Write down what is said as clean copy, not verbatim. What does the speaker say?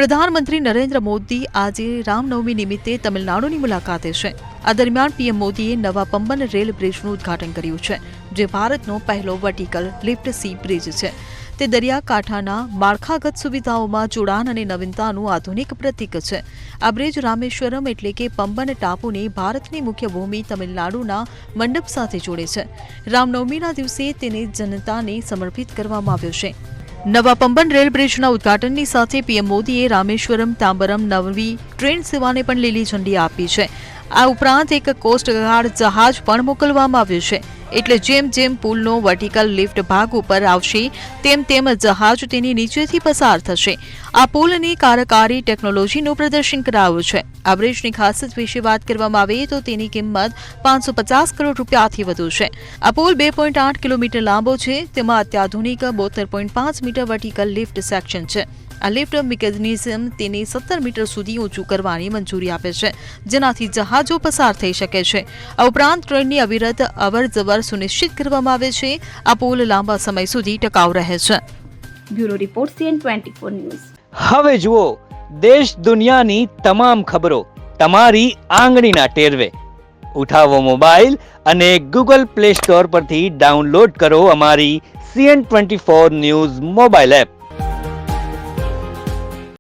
પ્રધાનમંત્રી નરેન્દ્ર મોદી આજે રામનવમી નિમિત્તે તમિલનાડુની મુલાકાતે છે। આ દરમિયાન પીએમ મોદીએ નવા પંબન રેલ બ્રિજનું ઉદ્ઘાટન કર્યું છે, જે ભારતનો પહેલો વર્ટિકલ લિફ્ટ સી બ્રિજ છે। તે દરિયાકાંઠાના માળખાગત સુવિધાઓમાં જોડાણ અને નવીનતાનું આધુનિક પ્રતીક છે। આ બ્રિજ રામેશ્વરમ એટલે કે પંબન ટાપુને ભારતની મુખ્ય ભૂમિ તમિલનાડુના મંડપ સાથે જોડે છે। રામનવમીના દિવસે તેને જનતાને સમર્પિત કરવામાં આવ્યો છે। નવા પંબન રેલ બ્રિજના ઉદ્ઘાટનની સાથે પીએમ મોદીએ રામેશ્વરમ તાંબરમ નવી ટ્રેન સેવાને પણ લીલી ઝંડી આપી છે। આ ઉપરાંત એક કોસ્ટગાર્ડ જહાજ પણ મોકલવામાં આવ્યું છે, એટલે જેમ જેમ પુલનો વર્ટિકલ લિફ્ટ ભાગ ઉપર આવશે તેમ તેમ જહાજ તેની નીચેથી પસાર થશે। આ પુલની કાર્યકારી ટેકનોલોજીનું પ્રદર્શન કરાયું છે। આ બ્રિજની ખાસિયત વિશે વાત કરવામાં આવે તો તેની કિંમત 550 કરોડ રૂપિયાથી વધુ છે। આ પુલ 2.8 કિલોમીટર લાંબો છે। તેમાં અત્યાધુનિક 72.5 મીટર વર્ટિકલ લિફ્ટ સેક્શન છે। આ લિફ્ટ મિકેનિઝમ તેને 17 મીટર સુધી ઊંચું કરવાની મંજૂરી આપે છે, જેનાથી જહાજો પસાર થઈ શકે છે। આ ઉપરાંત ટ્રેનની અવિરત અવરજવર સુનિશ્ચિત કરવામાં આવે છે। આ પુલ લાંબા સમય સુધી ટકાઉ રહે છે। Bureau report CN24 news. હવે જુઓ દેશ દુનિયાની તમામ ખબરો તમારી આંગળીના ટેરવે। ઉઠાવો મોબાઈલ અને ગૂગલ પ્લે સ્ટોર પરથી ડાઉનલોડ કરો અમારી CN24 ન્યૂઝ મોબાઈલ એપ।